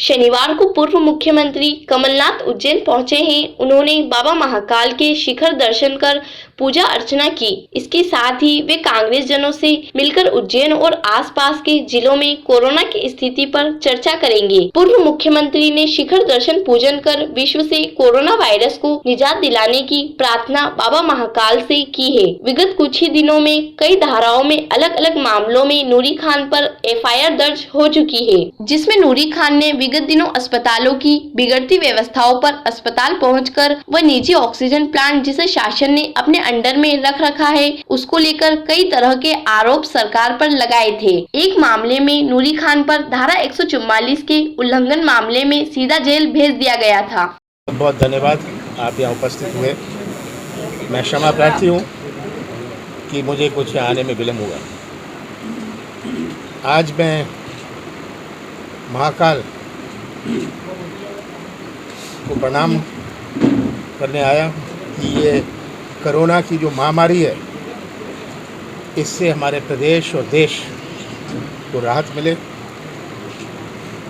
शनिवार को पूर्व मुख्यमंत्री कमलनाथ उज्जैन पहुंचे हैं। उन्होंने बाबा महाकाल के शिखर दर्शन कर पूजा अर्चना की। इसके साथ ही वे कांग्रेस जनों से मिलकर उज्जैन और आसपास के जिलों में कोरोना की स्थिति पर चर्चा करेंगे। पूर्व मुख्यमंत्री ने शिखर दर्शन पूजन कर विश्व से कोरोना वायरस को निजात दिलाने की प्रार्थना बाबा महाकाल से की है। विगत कुछ ही दिनों में कई धाराओं में अलग अलग मामलों में नूरी खान पर FIR दर्ज हो चुकी है, जिसमें नूरी खान ने विगत दिनों अस्पतालों की बिगड़ती व्यवस्थाओं पर अस्पताल पहुंचकर व निजी ऑक्सीजन प्लांट जिसे शासन ने अपने अंडर में रख रखा है उसको लेकर कई तरह के आरोप सरकार पर लगाए थे। एक मामले में नूरी खान पर धारा 144 के उल्लंघन मामले में सीधा जेल भेज दिया गया था। बहुत धन्यवाद आप यहाँ उपस्थित हुए। मैं क्षमा प्रार्थी हूँ कि मुझे कुछ यहाँ आने में विलम्ब हुआ। आज मैं महाकाल को प्रणाम करने आया कि ये कोरोना की जो महामारी है इससे हमारे प्रदेश और देश को राहत मिले।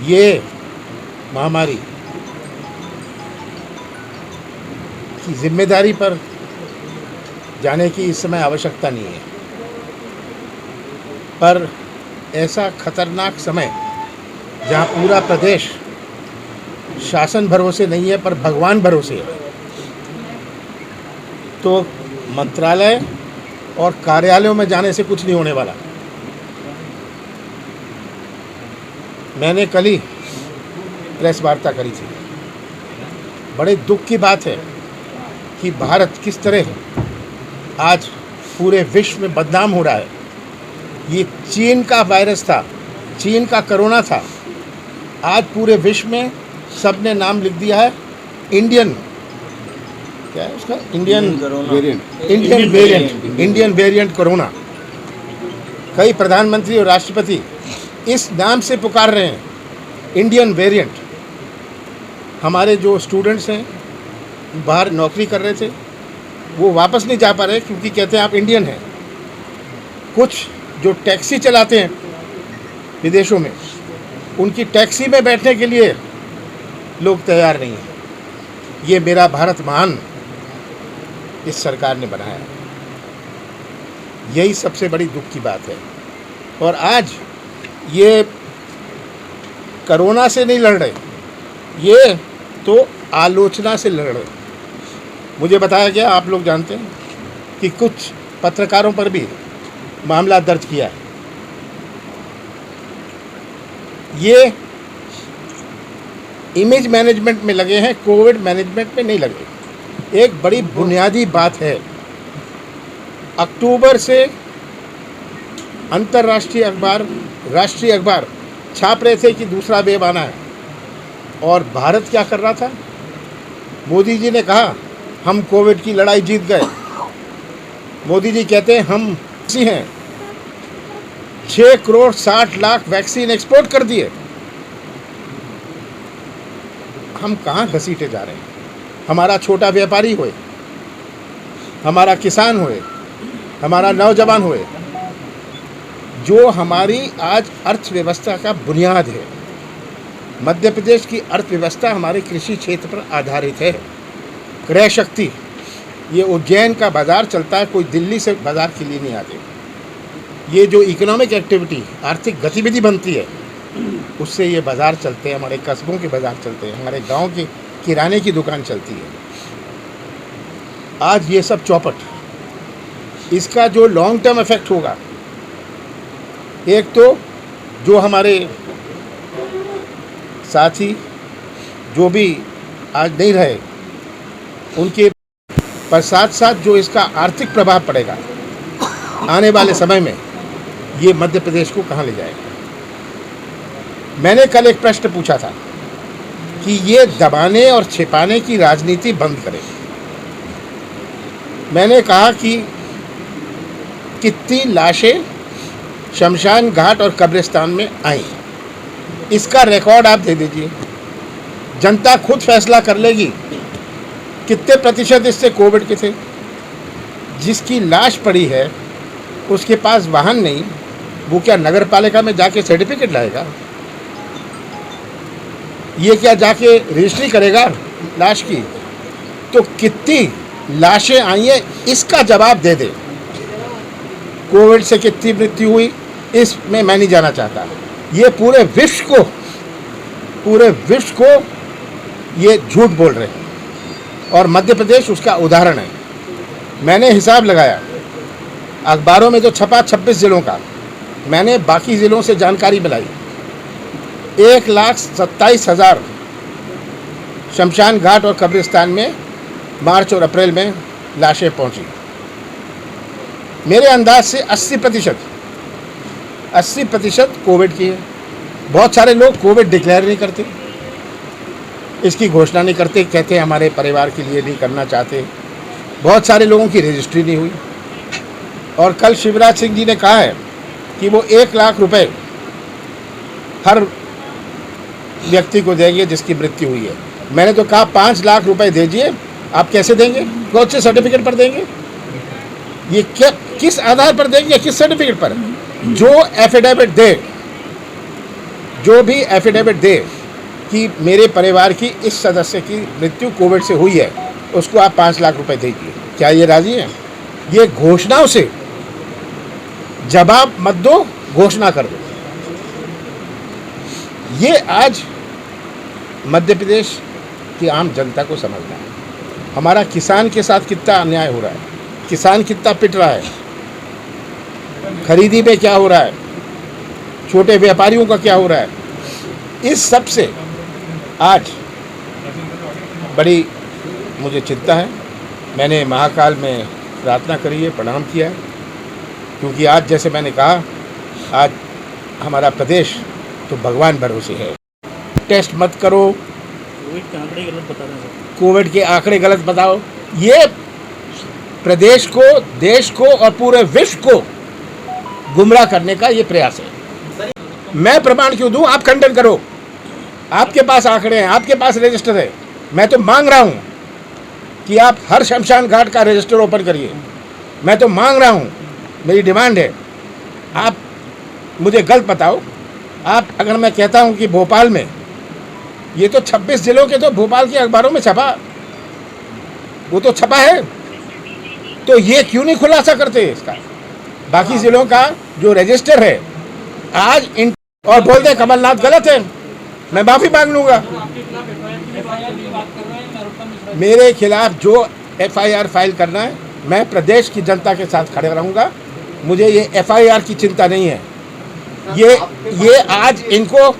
ये महामारी की जिम्मेदारी पर जाने की इस समय आवश्यकता नहीं है, पर ऐसा खतरनाक समय जहाँ पूरा प्रदेश शासन भरोसे नहीं है पर भगवान भरोसे है, तो मंत्रालय और कार्यालयों में जाने से कुछ नहीं होने वाला। मैंने कल ही प्रेस वार्ता करी थी। बड़े दुख की बात है कि भारत किस तरह आज पूरे विश्व में बदनाम हो रहा है। ये चीन का वायरस था, चीन का कोरोना था। आज पूरे विश्व में सबने नाम लिख दिया है इंडियन, क्या है उसका, इंडियन वेरिएंट कोरोना। कई प्रधानमंत्री और राष्ट्रपति इस नाम से पुकार रहे हैं, इंडियन वेरिएंट। हमारे जो स्टूडेंट्स हैं बाहर नौकरी कर रहे थे वो वापस नहीं जा पा रहे क्योंकि कहते हैं आप इंडियन हैं। कुछ जो टैक्सी चलाते हैं विदेशों में, उनकी टैक्सी में बैठने के लिए लोग तैयार नहीं हैं। ये मेरा भारत महान इस सरकार ने बनाया, यही सबसे बड़ी दुख की बात है। और आज ये कोरोना से नहीं लड़ रहे, ये तो आलोचना से लड़ रहे। मुझे बताया गया, आप लोग जानते हैं कि कुछ पत्रकारों पर भी मामला दर्ज किया है। ये इमेज मैनेजमेंट में लगे हैं, कोविड मैनेजमेंट में नहीं लगे। एक बड़ी बुनियादी बात है, अक्टूबर से अंतर्राष्ट्रीय अखबार, राष्ट्रीय अखबार छाप रहे थे कि दूसरा वेव आना है, और भारत क्या कर रहा था? मोदी जी ने कहा हम कोविड की लड़ाई जीत गए। मोदी जी कहते हैं हम ऐसी हैं, 6 करोड़ 60 लाख वैक्सीन एक्सपोर्ट कर दिए। हम कहाँ घसीटे जा रहे हैं? हमारा छोटा व्यापारी होए, हमारा किसान होए, हमारा नौजवान होए, जो हमारी आज अर्थव्यवस्था का बुनियाद है। मध्य प्रदेश की अर्थव्यवस्था हमारे कृषि क्षेत्र पर आधारित है। क्रय शक्ति, ये उज्जैन का बाज़ार चलता है, कोई दिल्ली से बाज़ार के लिए नहीं आते। ये जो इकोनॉमिक एक्टिविटी, आर्थिक गतिविधि बनती है, उससे ये बाज़ार चलते हैं, हमारे कस्बों के बाज़ार चलते हैं, हमारे गांव की किराने की दुकान चलती है। आज ये सब चौपट, इसका जो लॉन्ग टर्म इफेक्ट होगा, एक तो जो हमारे साथी जो भी आज नहीं रहे उनके पर साथ साथ जो इसका आर्थिक प्रभाव पड़ेगा आने वाले समय में, ये मध्य प्रदेश को कहाँ ले जाएगा। मैंने कल एक प्रश्न पूछा था कि ये दबाने और छिपाने की राजनीति बंद करें। मैंने कहा कि कितनी लाशें शमशान घाट और कब्रिस्तान में आई, इसका रिकॉर्ड आप दे दीजिए। जनता खुद फैसला कर लेगी कितने प्रतिशत इससे कोविड के थे। जिसकी लाश पड़ी है उसके पास वाहन नहीं, वो क्या नगर पालिका में जाके सर्टिफिकेट लाएगा? ये क्या जाके रजिस्ट्री करेगा लाश की? तो कितनी लाशें आई हैं इसका जवाब दे दे। कोविड से कितनी मृत्यु हुई इसमें मैं नहीं जाना चाहता। ये पूरे विश्व को ये झूठ बोल रहे हैं और मध्य प्रदेश उसका उदाहरण है। मैंने हिसाब लगाया, अखबारों में जो छपा 26 ज़िलों का, मैंने बाकी ज़िलों से जानकारी मिलाई। 1,27,000 शमशान घाट और कब्रिस्तान में मार्च और अप्रैल में लाशें पहुंची। मेरे अंदाज से 80% कोविड की है। बहुत सारे लोग कोविड डिक्लेयर नहीं करते, इसकी घोषणा नहीं करते, कहते हैं हमारे परिवार के लिए नहीं करना चाहते। बहुत सारे लोगों की रजिस्ट्री नहीं हुई। और कल शिवराज सिंह जी ने कहा है कि वो 1 लाख रुपए हर व्यक्ति को देंगे जिसकी मृत्यु हुई है। मैंने तो कहा 5 लाख रुपए दीजिए। आप कैसे देंगे? कौन से सर्टिफिकेट पर देंगे? ये क्या, किस आधार पर देंगे, किस सर्टिफिकेट पर? जो भी एफिडेविट दे कि मेरे परिवार की इस सदस्य की मृत्यु कोविड से हुई है, उसको आप 5 लाख रुपए दीजिए। क्या ये राजी हैं? ये घोषणाओं से जवाब मत दो, घोषणा कर दो। ये आज मध्य प्रदेश की आम जनता को समझना है। हमारा किसान के साथ कितना अन्याय हो रहा है, किसान कितना पिट रहा है, खरीदी में क्या हो रहा है, छोटे व्यापारियों का क्या हो रहा है। इस सब से आज बड़ी मुझे चिंता है। मैंने महाकाल में प्रार्थना करी है, प्रणाम किया है, क्योंकि आज जैसे मैंने कहा, आज हमारा प्रदेश तो भगवान भरोसे है। टेस्ट मत करो, कोविड के आंकड़े गलत बताओ। ये प्रदेश को, देश को और पूरे विश्व को गुमराह करने का ये प्रयास है। मैं प्रमाण क्यों दूं? आप खंडन करो। आपके पास आंकड़े हैं, आपके पास रजिस्टर है। मैं तो मांग रहा हूं कि आप हर शमशान घाट का रजिस्टर ओपन करिए। मैं तो मांग रहा हूं, मेरी डिमांड है। आप मुझे गलत बताओ। आप अगर मैं कहता हूं कि भोपाल में, ये तो 26 जिलों के तो भोपाल के अखबारों में छपा, वो तो छपा है, तो ये क्यों नहीं खुलासा करते इसका? बाकी जिलों का जो रजिस्टर है आज इन और बोलते कमलनाथ गलत है, मैं माफी मांग लूंगा। मेरे खिलाफ जो FIR फाइल करना है, मैं प्रदेश की जनता के साथ खड़े रहूंगा। मुझे ये FIR की चिंता नहीं है। ये आज इनको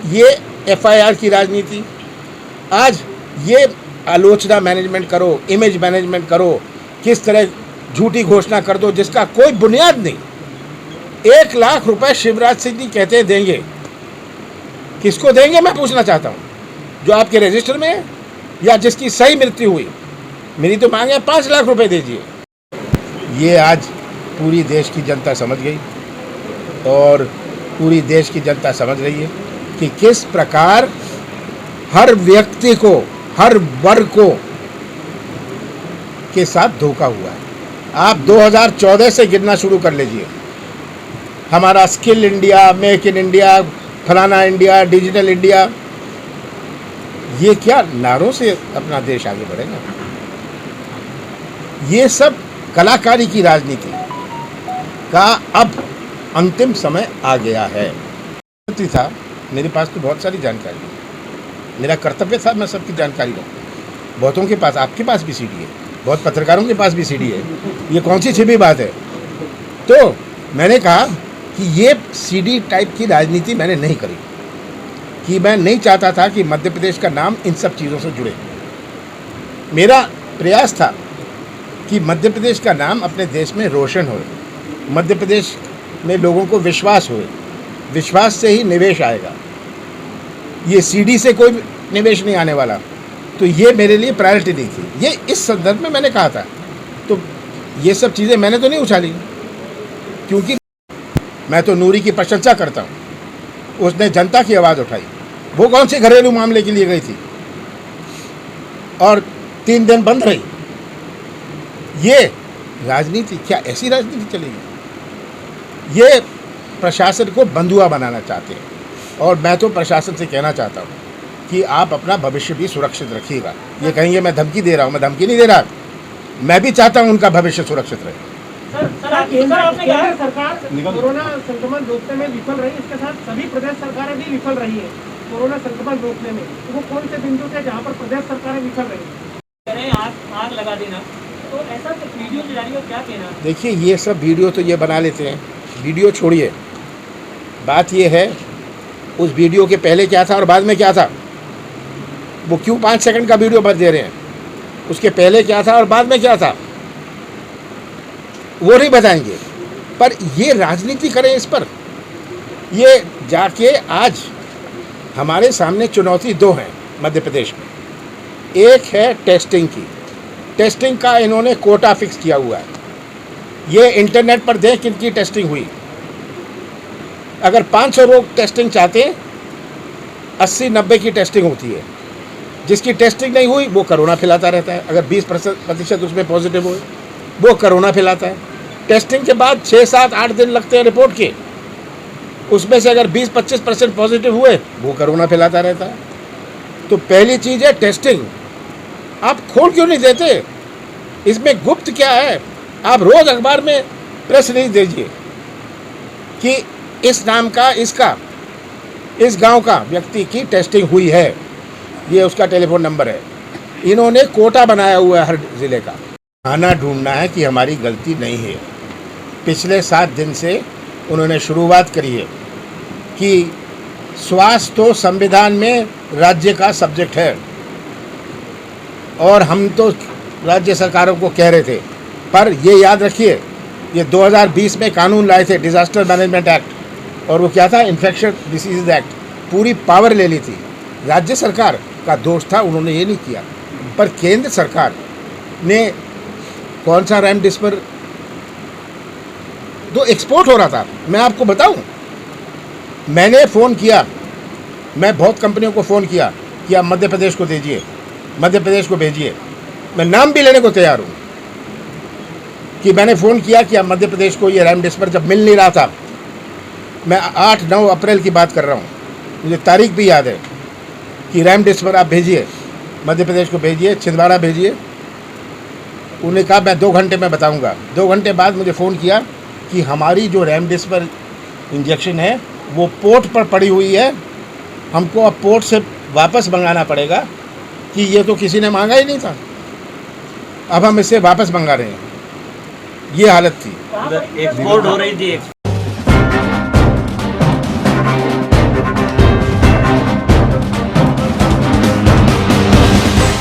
ये FIR की राजनीति, आज ये आलोचना मैनेजमेंट करो, इमेज मैनेजमेंट करो, किस तरह झूठी घोषणा कर दो जिसका कोई बुनियाद नहीं। 1 लाख रुपए शिवराज सिंह जी कहते हैं देंगे, किसको देंगे मैं पूछना चाहता हूँ? जो आपके रजिस्टर में है या जिसकी सही मृत्यु हुई? मेरी तो मांग है 5 लाख रुपए दीजिए। ये आज पूरी देश की जनता समझ गई और पूरी देश की जनता समझ रही है कि किस प्रकार हर व्यक्ति को, हर वर्ग को के साथ धोखा हुआ है। आप 2014 से गिनना शुरू कर लीजिए। हमारा skill India, make in India, फलाना इंडिया, डिजिटल इंडिया, ये क्या नारों से अपना देश आगे बढ़ेगा? ये सब कलाकारी की राजनीति का अब अंतिम समय आ गया है। था मेरे पास तो बहुत सारी जानकारी है, मेरा कर्तव्य था मैं सबकी जानकारी लूँ। बहुतों के पास, आपके पास भी CD है, बहुत पत्रकारों के पास भी CD है। ये कौन सी छिपी बात है? तो मैंने कहा कि ये CD टाइप की राजनीति मैंने नहीं करी, कि मैं नहीं चाहता था कि मध्य प्रदेश का नाम इन सब चीज़ों से जुड़े। मेरा प्रयास था कि मध्य प्रदेश का नाम अपने देश में रोशन हो, मध्य प्रदेश में लोगों को विश्वास हो, विश्वास से ही निवेश आएगा। ये CD से कोई निवेश नहीं आने वाला। तो ये मेरे लिए प्रायोरिटी नहीं थी। ये इस संदर्भ में मैंने कहा था। तो ये सब चीज़ें मैंने तो नहीं उछाली, क्योंकि मैं तो नूरी की प्रशंसा करता हूँ। उसने जनता की आवाज़ उठाई। वो कौन से घरेलू मामले के लिए गई थी और 3 दिन बंद रही? ये राजनीति क्या ऐसी राजनीति चलेगी? ये प्रशासन को बंधुआ बनाना चाहते हैं। और मैं तो प्रशासन से कहना चाहता हूँ कि आप अपना भविष्य भी सुरक्षित रखिएगा। ये कहेंगे मैं धमकी दे रहा हूँ, मैं धमकी नहीं दे रहा, मैं भी चाहता हूँ उनका भविष्य सुरक्षित रहे। केंद्र सरकार कोरोना संक्रमण रोकने में विफल रही, इसके साथ सभी प्रदेश सरकारें भी विफल रही है कोरोना संक्रमण रोकने में। वो कौन से बिंदु थे जहाँ पर प्रदेश सरकारें विफल रही? आग लगा देना, तो ऐसा वीडियो जारी हो, क्या कहना? देखिए ये सब वीडियो तो ये बना लेते हैं, वीडियो छोड़िए, बात ये है उस वीडियो के पहले क्या था और बाद में क्या था। वो क्यों 5 सेकंड का वीडियो भर दे रहे हैं, उसके पहले क्या था और बाद में क्या था वो नहीं बताएंगे। पर ये राजनीति करें इस पर, ये जाके आज हमारे सामने चुनौती 2 हैं मध्य प्रदेश में। एक है टेस्टिंग की, टेस्टिंग का इन्होंने कोटा फिक्स किया हुआ है। ये इंटरनेट पर देख किनकी टेस्टिंग हुई। अगर 500 लोग टेस्टिंग चाहते हैं, 80-90 की टेस्टिंग होती है। जिसकी टेस्टिंग नहीं हुई वो कोरोना फैलाता रहता है। अगर 20% उसमें पॉजिटिव हुए वो कोरोना फैलाता है। टेस्टिंग के बाद 6, 7, 8 दिन लगते हैं रिपोर्ट के, उसमें से अगर 20-25% पॉजिटिव हुए वो कोरोना फैलाता रहता है। तो पहली चीज़ है टेस्टिंग। आप खोल क्यों नहीं देते, इसमें गुप्त क्या है? आप रोज़ अखबार में प्रेस रिलीज दीजिए कि इस नाम का, इसका, इस गांव का व्यक्ति की टेस्टिंग हुई है, ये उसका टेलीफोन नंबर है। इन्होंने कोटा बनाया हुआ है हर ज़िले का। आना ढूंढना है कि हमारी गलती नहीं है। पिछले 7 दिन से उन्होंने शुरुआत करी है कि स्वास्थ्य तो संविधान में राज्य का सब्जेक्ट है, और हम तो राज्य सरकारों को कह रहे थे, पर ये याद रखिए ये 2020 में कानून लाए थे, डिज़ास्टर मैनेजमेंट एक्ट, और वो क्या था, इन्फेक्शन डिसीज एक्ट। पूरी पावर ले ली थी, राज्य सरकार का दोष था, उन्होंने ये नहीं किया। पर केंद्र सरकार ने कौन सा रेमडेसिविर जो एक्सपोर्ट हो रहा था, मैं आपको बताऊं, मैंने फ़ोन किया, मैं बहुत कंपनियों को फ़ोन किया कि आप मध्य प्रदेश को दीजिए, मध्य प्रदेश को भेजिए। मैं नाम भी लेने को तैयार हूँ कि मैंने फ़ोन किया कि आप मध्य प्रदेश को ये रेमडेसिविर जब मिल नहीं रहा था, मैं 8-9 अप्रैल की बात कर रहा हूँ, मुझे तारीख भी याद है, कि रेमडेसिविर आप भेजिए, मध्य प्रदेश को भेजिए, छिंदवाड़ा भेजिए। उन्होंने कहा मैं 2 घंटे में बताऊंगा। 2 घंटे बाद मुझे फ़ोन किया कि हमारी जो रेमडेसिविर इंजेक्शन है वो पोर्ट पर पड़ी हुई है, हमको अब पोर्ट से वापस मंगाना पड़ेगा, कि ये तो किसी ने मांगा ही नहीं था, अब हम इससे वापस मंगा रहे हैं। ये हालत थी। एक्सपोर्ट हो रही थी।